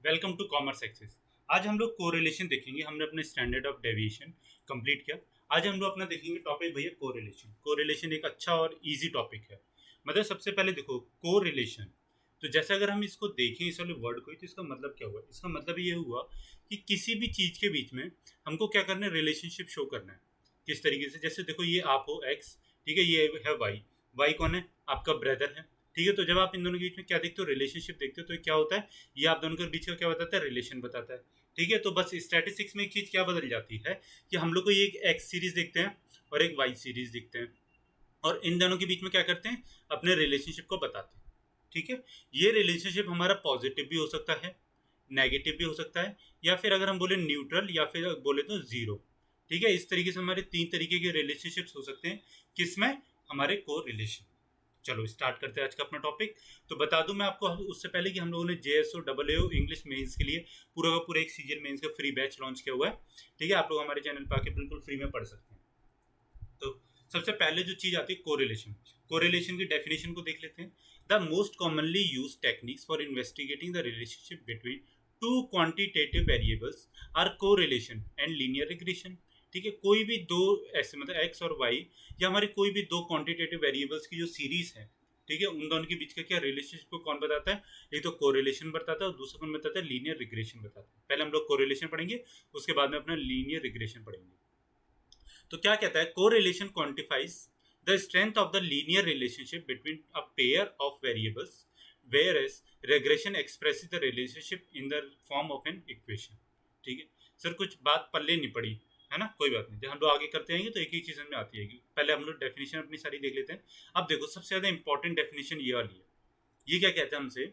Welcome to commerce access. आज हम लोग कोरिलेशन देखेंगे। हमने अपने स्टैंडर्ड ऑफ डेविएशन कंप्लीट किया। आज हम लोग अपना देखेंगे टॉपिक भैया कोरिलेशन। कोरिलेशन एक अच्छा और इजी टॉपिक है। मतलब सबसे पहले देखो कोरिलेशन, तो जैसे अगर हम इसको देखें इस वाले वर्ड को, तो इसका मतलब क्या हुआ? इसका मतलब ये हुआ कि किसी भी चीज़ के बीच में हमको क्या करना है, रिलेशनशिप शो करना है। किस तरीके से? जैसे देखो ये आप हो एक्स, ठीक है, ये है वाई। वाई कौन है? आपका ब्रदर है, ठीक है। तो जब आप इन दोनों के बीच में क्या देखते हो, रिलेशनशिप देखते हो, तो क्या होता है, ये आप दोनों के बीच का क्या बताता है, रिलेशन बताता है, ठीक है। तो बस स्टैटिस्टिक्स में एक चीज़ क्या बदल जाती है कि हम लोग को ये एक एक्स सीरीज देखते हैं और एक वाई सीरीज दिखते हैं, और इन दोनों के बीच में क्या करते हैं, अपने रिलेशनशिप को बताते हैं, ठीक है। ये रिलेशनशिप हमारा पॉजिटिव भी हो सकता है, नेगेटिव भी हो सकता है, या फिर अगर हम बोले न्यूट्रल, या फिर बोले तो जीरो, ठीक है। इस तरीके से हमारे 3 तरीके के रिलेशनशिप्स हो सकते हैं, किसमें? हमारे को रिलेशन। चलो स्टार्ट करते हैं आज का अपना टॉपिक। तो बता दूं मैं आपको उससे पहले कि हम लोगों ने जेएसओ डबल एओ इंग्लिश मेंस के लिए पूरा का पूरा एक सीजन मेंस का फ्री बैच लॉन्च किया हुआ है, ठीक है। आप लोग हमारे चैनल पर आके बिल्कुल फ्री में पढ़ सकते हैं। तो सबसे पहले जो चीज आती है कोरिलेशन। कोरिलेशन की डेफिनेशन को देख लेते हैं। The most commonly use techniques for investigating the relationship between two quantitative variables are correlation and linear regression, ठीक है। कोई भी दो ऐसे मतलब एक्स और वाई, या हमारे कोई भी दो क्वांटिटेटिव वेरिएबल्स की जो सीरीज है, ठीक है, उन दोनों के बीच का क्या रिलेशनशिप को कौन बताता है? एक तो कोरिलेशन बताता है और दूसरा कौन बताता है? लीनियर रिग्रेशन बताता है। पहले हम लोग कोरिलेशन पढ़ेंगे, उसके बाद में अपना लीनियर रिग्रेशन पढ़ेंगे। तो क्या कहता है, correlation quantifies the strength of the linear relationship between a pair of variables, whereas regression express the relationship in the form of an equation, ठीक है। सर कुछ बात पल्ले नहीं पड़ी है ना, कोई बात नहीं, जब हम लोग आगे करते रहेंगे तो एक ही चीज में आती है। पहले हम लोग डेफिनेशन अपनी सारी देख लेते हैं। अब देखो सबसे ज्यादा इंपॉर्टेंट डेफिनेशन ये वाली है। ये क्या कहता है हमसे,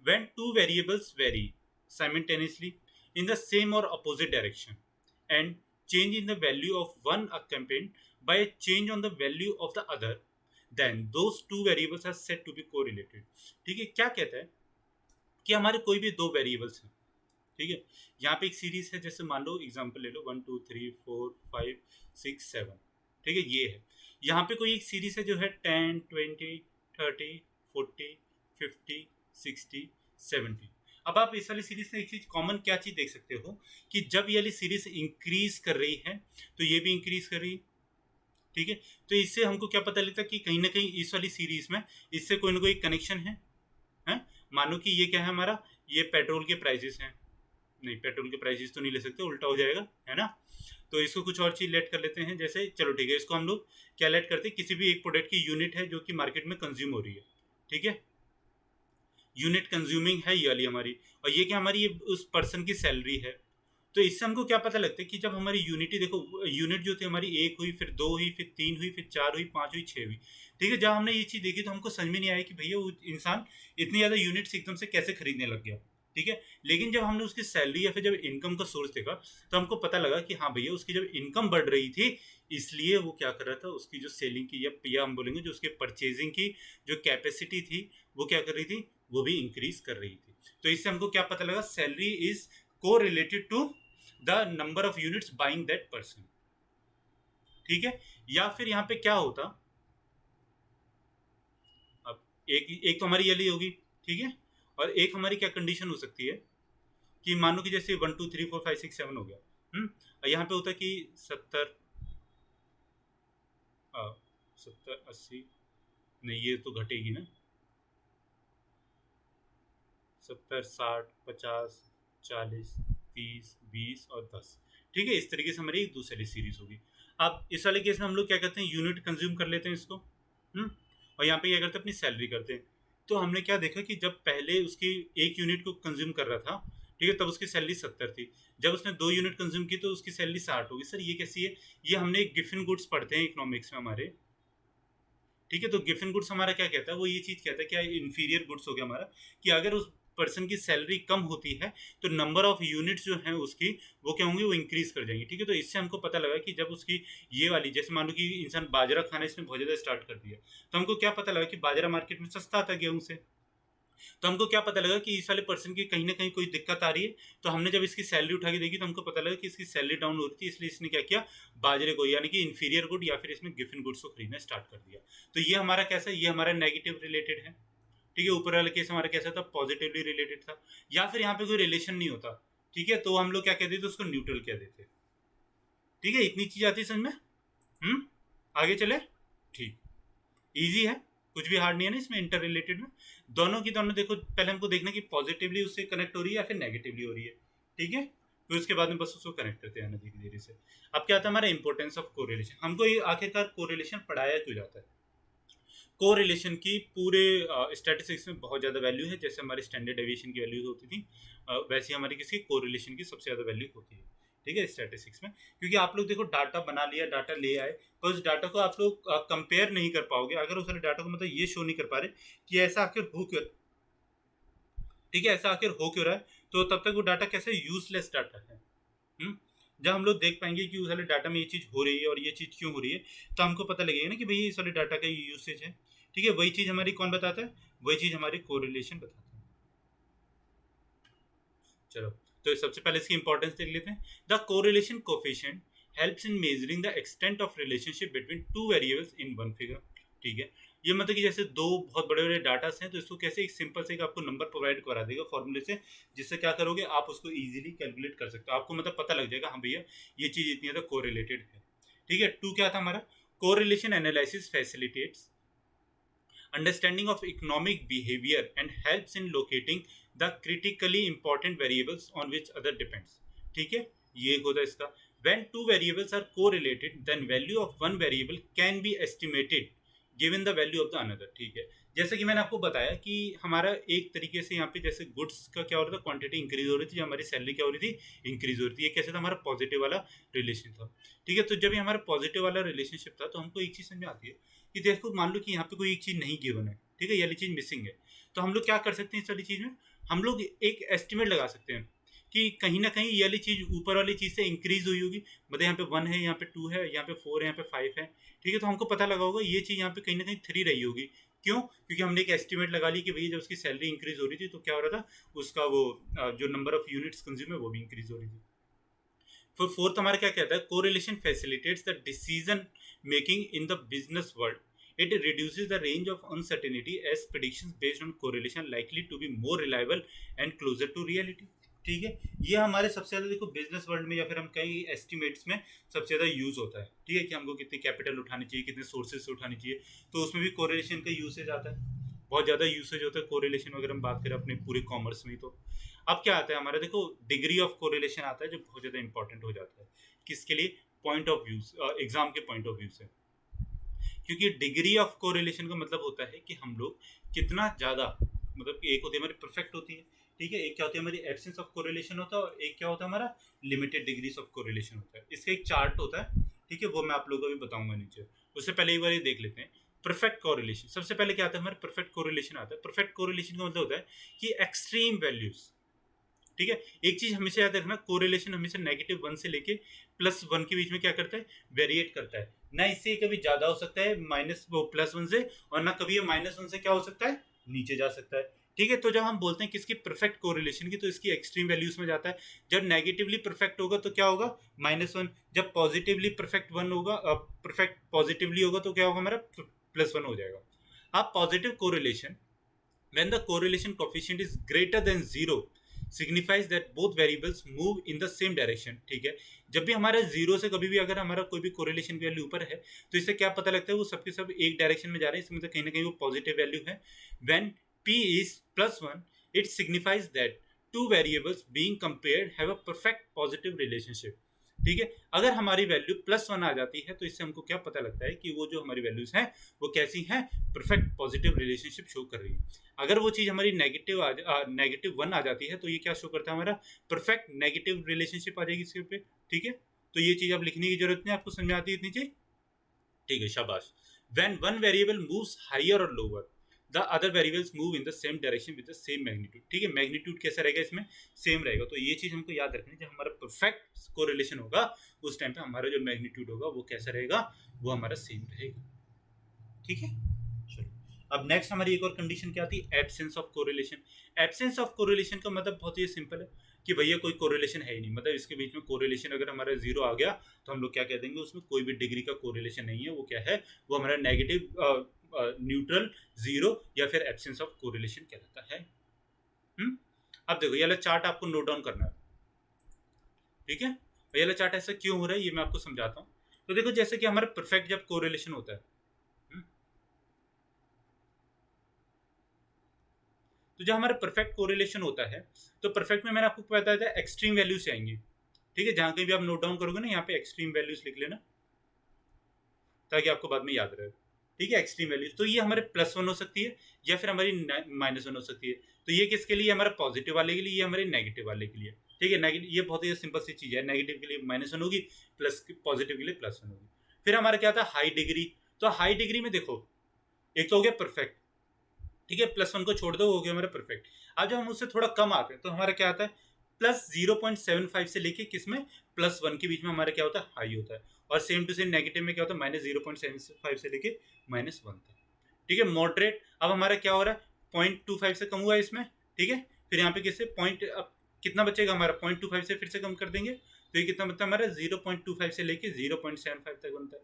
when two variables very simultaneously in the same or opposite direction and change in the value of one accompanied by a change on the value of the other, then those two variables are said to be correlated, ठीक है। क्या कहता है कि हमारे कोई भी दो वेरिएबल्स हैं, ठीक है। यहाँ पे एक सीरीज है, जैसे मान लो एग्जांपल ले लो 1 2 3 4 5 6 7, ठीक है, ये है। यहाँ पे कोई एक सीरीज है जो है 10 20 30 40 50 60 70। अब आप इस वाली सीरीज में एक चीज कॉमन क्या चीज देख सकते हो कि जब ये वाली सीरीज इंक्रीज कर रही है तो ये भी इंक्रीज कर रही है, ठीक है। तो इससे हमको क्या पता लगता है कि कहीं ना कहीं इस वाली सीरीज में इससे कोई ना कोई कनेक्शन है। मानो कि ये क्या है हमारा, ये पेट्रोल के प्राइसेस हैं। नहीं, पेट्रोल के प्राइसेस तो नहीं ले सकते, उल्टा हो जाएगा, है ना। तो इसको कुछ और चीज लेट कर लेते हैं, जैसे चलो ठीक है, इसको हम लोग क्या लेट करते हैं, किसी भी एक प्रोडक्ट की यूनिट है जो कि मार्केट में कंज्यूम हो रही है, ठीक है। यूनिट कंज्यूमिंग है ये वाली हमारी, और ये क्या हमारी, ये उस पर्सन की सैलरी है। तो इससे हमको क्या पता लगता है कि जब हमारी यूनिटी देखो, यूनिट जो थी हमारी एक हुई, फिर दो हुई, फिर तीन हुई, फिर चार हुई, पांच हुई, छह हुई, ठीक है। जब हमने ये चीज देखी तो हमको समझ में नहीं आया कि भैया वो इंसान इतनी ज्यादा यूनिट्स एकदम से कैसे खरीदने लग गया, ठीक है। लेकिन जब हमने उसकी सैलरी या फिर जब इनकम का सोर्स देखा तो हमको पता लगा कि हाँ भैया उसकी जब इनकम बढ़ रही थी, इसलिए वो क्या कर रहा था, उसकी जो सेलिंग की या हम बोलेंगे जो उसके परचेजिंग की जो कैपेसिटी थी वो क्या कर रही थी, वो भी इंक्रीज कर रही थी। तो इससे हमको क्या पता लगा, सैलरी इज को related to the number of units buying that person, ठीक है। या फिर यहां पे क्या होता, अब एक तो हमारी ये होगी, ठीक है। और एक हमारी क्या कंडीशन हो सकती है कि मानो कि जैसे 1 2 3 4 5 6 7 हो गया, और यहाँ पे होता कि 70 70 80, नहीं ये तो घटेगी ना, 70 60 50 40 30 20 और 10, ठीक है। इस तरीके से हमारी एक दूसरी सीरीज होगी। अब इस वाले केस में हम लोग क्या करते हैं, यूनिट कंज्यूम कर लेते हैं इसको, और यहाँ पे क्या करते हैं, अपनी सैलरी करते हैं। तो हमने क्या देखा कि जब पहले उसकी एक यूनिट को कंज्यूम कर रहा था, ठीक है, तब उसकी सैलरी 70 थी। जब उसने 2 यूनिट कंज्यूम की तो उसकी सैलरी 60 होगी। सर ये कैसी है? ये हमने एक गिफिन गुड्स पढ़ते हैं इकोनॉमिक्स में हमारे, ठीक है। तो गिफिन गुड्स हमारा क्या कहता है, वो ये चीज कहता है, क्या इंफीरियर गुड्स हो गया हमारा, कि अगर उस पर्सन की सैलरी कम होती है तो नंबर ऑफ यूनिट्स जो हैं उसकी वो क्या होंगी, वो इंक्रीज कर जाएंगी, ठीक है। तो इससे हमको पता लगा कि जब उसकी ये वाली, जैसे मान लो कि इंसान बाजरा खाना इसने बहुत ज़्यादा स्टार्ट कर दिया, तो हमको क्या पता लगा कि बाजरा मार्केट में सस्ता आता गेहूं से। तो हमको क्या पता लगा कि इस वाले पर्सन की कहीं ना कहीं कोई दिक्कत आ रही है। तो हमने जब इसकी सैलरी उठा के देखी तो हमको पता लगा कि इसकी सैलरी डाउन हो रही थी, इसलिए इसने क्या किया, बाजरे को यानी कि इंफीरियर गुड या फिर इसमें गिफिन गुड्स को खरीदना स्टार्ट कर दिया। तो ये हमारा कैसा, ये हमारा नेगेटिव रिलेटेड है, ठीक है, ऊपर वाला केस हमारा कैसा था, पॉजिटिवली रिलेटेड था, या फिर यहाँ पे कोई रिलेशन नहीं होता, ठीक है, तो हम लोग क्या कहते थे, उसको न्यूट्रल कह देते। ठीक है, इतनी चीज आती है समझ में। आगे चले। ठीक, इजी है, कुछ भी हार्ड नहीं है ना इसमें, इंटर रिलेटेड में। दोनों की दोनों देखो, पहले हमको देखना कि पॉजिटिवली उससे कनेक्ट हो रही है या फिर नेगेटिवली हो रही है, ठीक है, फिर उसके बाद में बस उसको कनेक्ट करते हैं धीरे धीरे से। अब क्या आता है हमारा इंपॉर्टेंस ऑफ कोरिलेशन। हमको ये आखिरकार कोरिलेशन पढ़ाया क्यों जाता है? कोरिलेशन की पूरे स्टैटिस्टिक्स में बहुत ज़्यादा वैल्यू है। जैसे हमारी स्टैंडर्ड डेविएशन की वैल्यू होती थी, वैसे हमारी किसी कोरिलेशन की सबसे ज़्यादा वैल्यू होती है, ठीक है, स्टैटिस्टिक्स में। क्योंकि आप लोग देखो, डाटा बना लिया, डाटा ले आए, पर उस डाटा को आप लोग कंपेयर नहीं कर पाओगे अगर उस डाटा को मतलब ये शो नहीं कर पा रहे कि ऐसा आखिर हो क्यों, ठीक है, ऐसा आखिर हो क्यों रहा है, तो तब तक वो डाटा कैसे यूजलेस डाटा है। जब हम लोग देख पाएंगे कि उस वाले डाटा में ये चीज़ हो रही है और ये चीज़ क्यों हो रही है, तो हमको पता लगेगा ना कि भाई इस वाले डाटा का ये यूसेज है, ठीक है। वही चीज़ हमारी कौन बताता है? वही चीज़ हमारी कोरिलेशन बताता है। चलो, तो सबसे पहले इसकी इंपॉर्टेंस देख लेते हैं। The correlation coefficient helps in measuring the extent of relationship between two variables in one figure, ठीक है। ये मतलब कि जैसे दो बहुत बड़े बड़े डाटास हैं, तो इसको कैसे एक सिंपल से आपको नंबर प्रोवाइड करा देगा फॉर्मूले से, जिससे क्या करोगे आप उसको इजीली कैलकुलेट कर सकते हो। आपको मतलब पता लग जाएगा हाँ भैया ये चीज़ इतनी ज़्यादा कोरिलेटेड है, ठीक है। टू क्या था हमारा? Correlation analysis facilitates understanding of economic behavior and helps in locating the critically important variables on which other depends, ठीक है, ये एक होता है इसका। when two variables are correlated then value of one variable can be estimated given the value of the another, ठीक है। जैसे कि मैंने आपको बताया कि हमारा एक तरीके से यहाँ पे जैसे गुड्स का क्या हो रहा था, क्वांटिटी इंक्रीज हो रही थी, हमारी सैलरी क्या हो रही थी, इंक्रीज हो रही थी। ये कैसे था? हमारा पॉजिटिव वाला रिलेशन था, ठीक है। तो जब ये हमारा पॉजिटिव वाला रिलेशनशिप था, तो हमको एक चीज़ समझ आती है कि देखो मान लो कि यहाँ पे कोई एक चीज़ नहीं गिवन है, ठीक है, ये वाली चीज़ मिसिंग है, तो हम लोग क्या कर सकते हैं इस वाली चीज़ में? हम लोग एक एस्टिमेट लगा सकते हैं कि कहीं ना कहीं ये वाली चीज़ ऊपर वाली चीज़ से इंक्रीज हुई होगी। मतलब यहाँ पे 1 है, यहाँ पे 2 है, यहाँ पे 4 है, यहाँ पे 5 है, ठीक है। तो हमको पता लगा होगा ये चीज़ यहाँ पे कहीं ना कहीं 3 रही होगी। क्यों? क्योंकि हमने एक एस्टिमेट लगा ली कि भैया जब उसकी सैलरी इंक्रीज हो रही थी तो क्या हो रहा था, उसका वो जो नंबर ऑफ यूनिट्स कंज्यूम है वो भी इंक्रीज हो रही थी। फिर फोर्थ हमारा क्या कहता है? Correlation facilitates the decision making in the business world. It reduces the range of uncertainty as predictions based on correlation likely to be more reliable and closer to reality, ठीक है। ये हमारे सबसे ज़्यादा देखो बिजनेस वर्ल्ड में या फिर हम कई एस्टिमेट्स में सबसे ज़्यादा यूज़ होता है, ठीक है, कि हमको कितनी कैपिटल उठानी चाहिए, कितने सोर्सेज से उठानी चाहिए, तो उसमें भी कोरिलेशन का यूसेज आता है। बहुत ज़्यादा यूसेज होता है कोरिलेशन अगर हम बात करें अपने पूरे कॉमर्स में। तो अब क्या आता है हमारा? देखो डिग्री ऑफ कोरिलेशन आता है जो बहुत ज़्यादा इंपॉर्टेंट हो जाता है। किसके लिए? पॉइंट ऑफ व्यूज, एग्जाम के पॉइंट ऑफ व्यू से। क्योंकि डिग्री ऑफ कोरिलेशन का मतलब होता है कि हम लोग कितना ज़्यादा, मतलब कि एक होती है हमारी परफेक्ट होती है, ठीक है, एक क्या होती है हमारी एब्सेंस ऑफ कोरिलेशन होता है, और एक क्या होता है हमारा लिमिटेड डिग्रीज ऑफ कोरिलेशन होता है। इसका एक चार्ट होता है, ठीक है, वो मैं आप लोगों को भी बताऊंगा नीचे। उससे पहले एक बार ये देख लेते हैं परफेक्ट कोरिलेशन। सबसे पहले क्या आता है हमारे? परफेक्ट कोरिलेशन आता है। परफेक्ट कोरिलेशन का मतलब होता है कि एक्सट्रीम वैल्यूज, ठीक है। एक चीज हमेशा याद रखना, कोरिलेशन हमेशा -1 से लेके +1 के बीच में क्या करता है? वेरिएट करता है। ना इससे कभी ज्यादा हो सकता है +1 से, और ना कभी ये -1 से क्या हो सकता है? नीचे जा सकता है, ठीक है। तो जब हम बोलते हैं किसकी परफेक्ट कोरिलेशन की, तो इसकी एक्सट्रीम वैल्यूज में जाता है। जब नेगेटिवली परफेक्ट होगा तो क्या होगा? -1। जब पॉजिटिवली परफेक्ट 1 होगा, परफेक्ट पॉजिटिवली होगा तो क्या होगा हमारा? +1 हो जाएगा। अब positive correlation, when the correlation coefficient is greater than 0 signifies that both variables move in the same direction, ठीक है। जब भी हमारा 0 से कभी भी अगर हमारा कोई भी कोरिलेशन की वैल्यू ऊपर है, तो इससे क्या पता लगता है? वो सबके सब एक डायरेक्शन में जा रहे हैं, इसमें मतलब कहीं ना कहीं वो पॉजिटिव वैल्यू है। when p is +1 it signifies that two variables being compared have a perfect positive relationship, ठीक है। अगर हमारी वैल्यू +1 आ जाती है तो इससे हमको क्या पता लगता है कि वो जो हमारी वैल्यूज हैं वो कैसी हैं? परफेक्ट पॉजिटिव रिलेशनशिप शो कर रही है। अगर वो चीज़ हमारी -1 आ जाती है तो ये क्या शो करता है? हमारा परफेक्ट नेगेटिव रिलेशनशिप आ जाएगी इसके पे, ठीक है। तो ये चीज़ अब लिखने की जरूरत नहीं, आपको समझ में आती है इतनी चीज, ठीक है, शाबाश। When one variable moves higher or lower, the other variables move in the same direction with the same magnitude, ठीक है। मैग्नीट्यूड कैसा रहेगा इसमें? सेम रहेगा। तो ये चीज़ हमको याद रखनी है, जब हमारा परफेक्ट कोरिलेशन होगा उस टाइम पे हमारा जो मैग्नीट्यूड होगा वो कैसा रहेगा? वो हमारा सेम रहेगा, ठीक है। चलो अब नेक्स्ट हमारी एक और कंडीशन क्या आती है, absence of correlation. Absence of correlation का मतलब बहुत ही सिंपल है कि भैया कोई कोरिलेशन है ही नहीं, मतलब इसके बीच में कोरिलेशन अगर हमारा जीरो आ गया तो हम लोग क्या कह देंगे, उसमें कोई भी डिग्री का कोरिलेशन नहीं है, वो क्या है, वो हमारा नेगेटिव, न्यूट्रल, जीरो या फिर एब्सेंस ऑफ कोरिलेशन कहलाता है। अब देखो ये वाला चार्ट आपको नोट डाउन करना है, ठीक है। ये वाला चार्ट ऐसा क्यों हो रहा है ये मैं आपको समझाता हूँ। तो देखो जैसे कि हमारा परफेक्ट जब कोरिलेशन होता है, तो जब हमारा परफेक्ट कोरिलेशन होता है तो परफेक्ट में मैंने आपको बताया था एक्सट्रीम वैल्यूज आएंगी, ठीक है। जहां कहीं भी आप नोट डाउन करोगे ना, यहाँ पे एक्सट्रीम वैल्यूज लिख लेना ताकि आपको बाद में याद रहे, ठीक है। एक्सट्रीम वैल्यूज तो ये हमारे +1 हो सकती है या फिर हमारी -1 हो सकती है। तो ये किसके लिए, हमारा पॉजिटिव वाले के लिए, ये हमारे नेगेटिव वाले के लिए, ठीक है। नेगेटिव ये बहुत ही सिंपल सी चीज़ है, नेगेटिव के लिए -1 होगी, प्लस पॉजिटिव के लिए +1 होगी। फिर हमारा क्या था, हाई डिग्री। तो हाई डिग्री में देखो एक तो हो गया परफेक्ट, ठीक है, +1 को छोड़ दो, हो गया हमारा परफेक्ट। अब जब हम उससे थोड़ा कम आते हैं तो हमारा क्या आता है, +0.75 से लेके किसमें, +1 के बीच में हमारा क्या होता है, हाई होता है। और सेम टू सेम नेगेटिव में क्या होता है, -0.75 से लेके -1 तक, ठीक है। मॉडरेट अब हमारा क्या हो रहा है, 0.25 से कम हुआ है इसमें, ठीक है। फिर यहाँ पे किससे पॉइंट, अब कितना बचेगा हमारा, 0.25 से फिर से कम कर देंगे तो ये कितना बनता है हमारा, 0.25 से लेके 0.75 तक बनता है,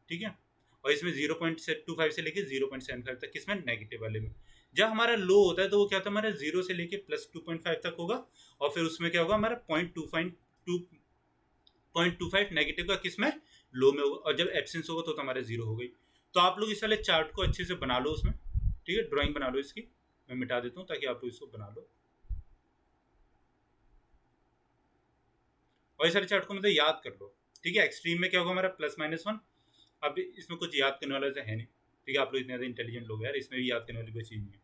ठीक है। और इसमें 0.25 से लेके 0.75 तक किसमें, नेगेटिव वाले में। जब हमारा लो होता है तो वो क्या होता है, हमारा 0 से लेके +2.5 तक होगा, और फिर उसमें क्या होगा हमारा 0.25 नेगेटिव का किसमें, लो में होगा। और जब एब्सेंस होगा तो हमारा 0 हो गई। तो आप लोग इस वाले चार्ट को अच्छे से बना लो उसमें, ठीक है, ड्राइंग बना लो इसकी, मैं मिटा देता हूँ ताकि आप लोग इसको बना लो। और इस सारे चार्ट को मतलब याद कर लो, ठीक है। एक्सट्रीम में क्या होगा हमारा +-1। अब इसमें कुछ याद करने वाला ऐसा है नहीं, ठीक है। आप लोग इतने ज़्यादा इंटेलिजेंट लोग यार, इसमें भी याद करने वाली कोई चीज़ नहीं है।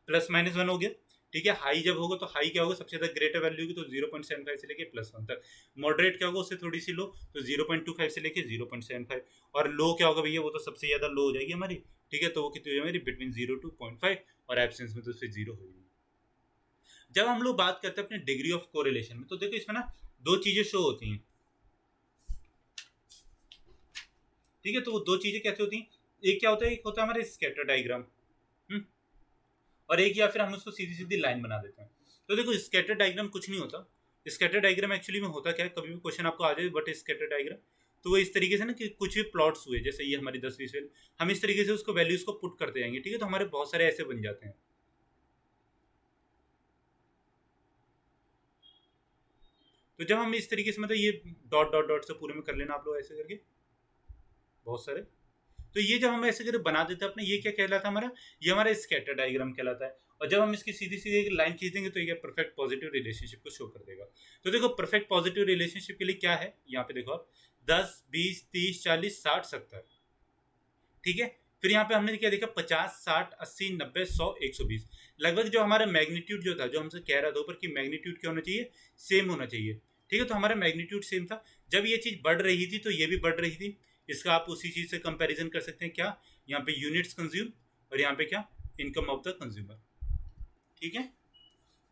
+-1 हो गया, ठीक है। हाई जब होगा तो हाई क्या होगा, सबसे ज़्यादा ग्रेटर वैल्यू होगी तो 0.75 से लेके +1 तक। मॉडरेट क्या होगा, उससे थोड़ी सी लो तो 0.25 से लेके 0.75। और लो क्या होगा भैया, वो तो सबसे ज़्यादा लो हो जाएगी हमारी, ठीक है। तो वो कितनी हो जाएगी, बिटवीन 0 to 0.5, और एब्सेंस में तो फिर 0 हो जाएगी। जब हम लोग बात करते हैं अपने डिग्री ऑफ कोरिलेशन में, तो देखो इसमें ना दो चीज़ें शो होती हैं, ठीक है। तो वो दो चीज़ें कैसे होती हैं, एक क्या होता है, एक होता है हमारा स्कैटर डायग्राम, और एक या फिर हम उसको सीधी सीधी लाइन बना देते हैं। तो देखो स्कैटर डायग्राम कुछ नहीं होता। स्कैटर डायग्राम एक्चुअली में होता क्या है, कभी भी क्वेश्चन आपको आ जाए बट स्कैटर डायग्राम, तो वो इस तरीके से ना कि कुछ भी प्लॉट्स हुए, जैसे ये हमारी 10-20 वैल्यू, हम इस तरीके से उसको वैल्यूज को पुट करते जाएंगे, ठीक है। तो हमारे बहुत सारे ऐसे बन जाते हैं। तो जब हम इस तरीके से मतलब ये डॉट डॉट डॉट से पूरे में कर लेना आप लोग ऐसे करके बहुत सारे, तो ये जब हम ऐसे करके बना देते हैं अपने, ये क्या कहलाता है हमारा, ये हमारा स्कैटर डायग्राम कहलाता है। और जब हम इसकी सीधी सीधी एक लाइन खींच देंगे तो ये परफेक्ट पॉजिटिव रिलेशनशिप को शो कर देगा। तो देखो परफेक्ट पॉजिटिव रिलेशनशिप के लिए क्या है, यहाँ पे देखो आप 10, 20, 30, 40, 60, 70, ठीक है। फिर यहाँ पे हमने क्या देखा, 50, 60, 80, 90, 100, 120, लगभग जो हमारा मैग्नीट्यूड जो था, जो हमसे कह रहा था ऊपर कि मैग्नीट्यूड क्या होना चाहिए, सेम होना चाहिए, ठीक है। तो हमारा मैग्नीट्यूड सेम था। जब ये चीज़ बढ़ रही थी तो ये भी बढ़ रही थी। इसका आप उसी चीज़ से कंपैरिजन कर सकते हैं, क्या, यहाँ पे यूनिट्स कंज्यूम, और यहाँ पे क्या, इनकम ऑफ द कंज्यूमर, ठीक है।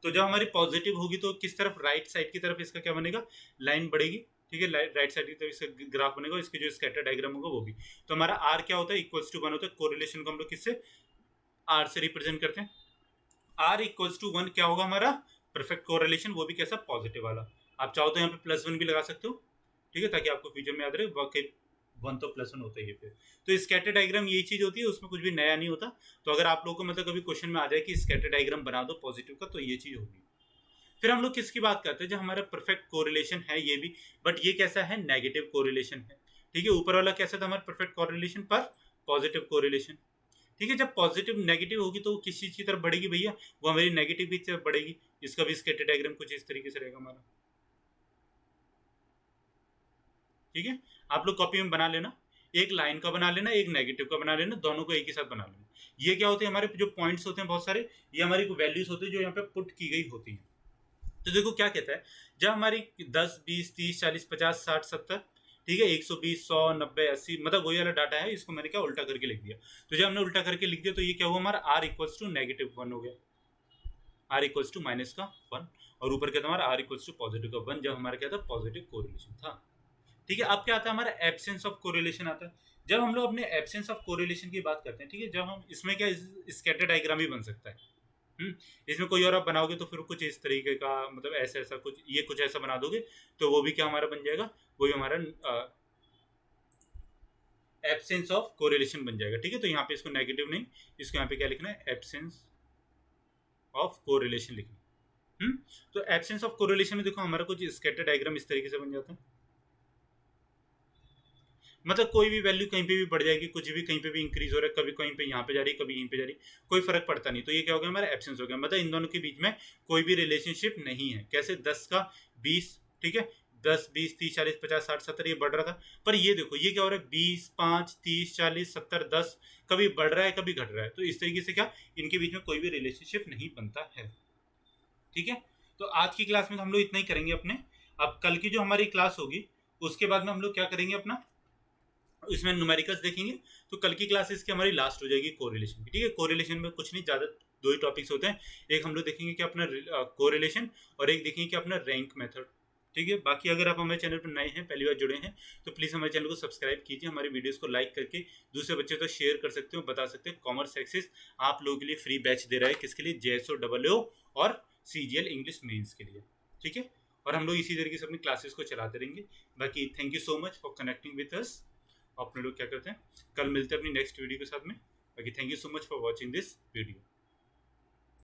तो जब हमारी पॉजिटिव होगी तो किस तरफ, राइट साइड की तरफ इसका क्या बनेगा, लाइन बढ़ेगी, ठीक है। राइट साइड की तरफ इसका ग्राफ बनेगा, इसके जो स्कैटर डायग्राम होगा वो भी। तो हमारा आर क्या होता है, इक्वल्स टू 1 होता है। कोरिलेशन को हम लोग किससे, आर से रिप्रेजेंट करते हैं। आर इक्वल्स टू 1 क्या होगा हमारा, परफेक्ट कोरिलेशन, वो भी कैसा, पॉजिटिव वाला। आप चाहो तो यहाँ पे +1 भी लगा सकते हो, ठीक है, ताकि आपको फ्यूचर में याद रहे, वाकई 1 तो +1 होता ही है फिर। तो स्कैटर डायग्राम यही चीज़ होती है, उसमें कुछ भी नया नहीं होता। तो अगर आप लोगों को मतलब कभी क्वेश्चन में आ जाए कि स्कैटर डायग्राम बना दो पॉजिटिव का, तो ये चीज़ होगी। फिर हम लोग किसकी बात करते हैं, जो हमारा परफेक्ट कोरिलेशन है ये भी, बट ये कैसा है, नेगेटिव कोरिलेशन है, ठीक है। ऊपर वाला कैसा था हमारा परफेक्ट कोरिलेशन पर पॉजिटिव कोरिलेशन, ठीक है। जब पॉजिटिव नेगेटिव होगी तो किस चीज़ की तरफ बढ़ेगी भैया, वो हमारी नेगेटिव की तरफ बढ़ेगी। इसका भी स्कैटर डायग्राम कुछ इस तरीके से रहेगा हमारा, ठीक है। आप लोग कॉपी में बना लेना, एक लाइन का बना लेना, एक नेगेटिव का बना लेना, दोनों को एक ही साथ बना लेना। ये क्या होते हैं, हमारे जो पॉइंट्स होते हैं बहुत सारे, ये हमारी वैल्यूज होती है जो यहाँ पे पुट की गई होती हैं। तो देखो क्या कहता है, जब हमारी 10, 20, 30, 40, 50, 60, 70, ठीक है, 120, 100, 90, 80, मतलब वही वाला डाटा है, इसको मैंने क्या उल्टा करके लिख दिया। तो जब हमने उल्टा करके लिख दिया तो ये क्या हुआ हमारा, आर इक्वल्स टू -1 हो गया, आर इक्वल्स टू -1, और ऊपर क्या था हमारा, आर इक्वल्स टू पॉजिटिव का 1, जब हमारा क्या था, पॉजिटिव कोरिलेशन था, ठीक है। अब क्या आता है हमारा, एब्सेंस ऑफ कोरिलेशन आता है। जब हम लोग अपने एब्सेंस ऑफ कोरिलेशन की बात करते हैं, ठीक है, जब हम इसमें क्या स्कैटर डायग्राम भी बन सकता है। इसमें कोई और आप बनाओगे तो फिर कुछ इस तरीके का, मतलब ऐसा ऐसा कुछ, ये कुछ ऐसा बना दोगे तो वो भी क्या हमारा बन जाएगा, वो भी हमारा एब्सेंस ऑफ कोरिलेशन बन जाएगा। ठीक है, तो यहाँ पे इसको नेगेटिव नहीं, इसको यहाँ पे क्या लिखना है, एब्सेंस ऑफ कोरिलेशन लिखना। तो एब्सेंस ऑफ कोरिलेशन में देखो हमारा कुछ स्कैटर डायग्राम इस तरीके से बन जाता है। मतलब कोई भी वैल्यू कहीं पे भी बढ़ जाएगी, कुछ भी कहीं पे भी इंक्रीज हो रहा है, कभी कहीं पे यहाँ पे जा रही है, कभी यहीं पे जा रही है, कोई फर्क पड़ता नहीं। तो ये क्या हो गया, हमारा एब्सेंस हो गया। मतलब इन दोनों के बीच में कोई भी रिलेशनशिप नहीं है। कैसे, 10 का 20, ठीक है, 10 20 30 40 50 60 70 ये बढ़ रहा था। पर ये देखो ये क्या हो रहा है, 20 5 30 40 70 10, कभी बढ़ रहा है कभी घट रहा है। तो इस तरीके से क्या, इनके बीच में कोई भी रिलेशनशिप नहीं बनता है। ठीक है, तो आज की क्लास में हम लोग इतना ही करेंगे अपने। अब कल की जो हमारी क्लास होगी उसके बाद में हम लोग क्या करेंगे, अपना इसमें न्यूमेरिकल्स देखेंगे। तो कल की क्लास इसकी हमारी लास्ट हो जाएगी कोरिलेशन की। ठीक है, कोरिलेशन में कुछ नहीं ज़्यादा, दो ही टॉपिक्स होते हैं। एक हम लोग देखेंगे कि अपना कोरिलेशन, और एक देखेंगे कि अपना रैंक मेथड। ठीक है, बाकी अगर आप हमारे चैनल पर नए हैं, पहली बार जुड़े हैं, तो प्लीज़ हमारे चैनल को सब्सक्राइब कीजिए, हमारी वीडियोस को लाइक करके दूसरे बच्चों तक शेयर कर सकते हो, बता सकते हैं। कॉमर्स एक्सेस आप लोगों के लिए फ्री बैच दे रहा है, किसके लिए, JSO AA और CGL इंग्लिश मेंस के लिए। ठीक है, और हम लोग इसी तरीके से अपनी क्लासेस को चलाते रहेंगे। बाकी thank you so much for connecting with us. अपने लोग क्या करते हैं, कल मिलते हैं अपनी नेक्स्ट वीडियो के साथ में। बाकी thank you so much for watching this video.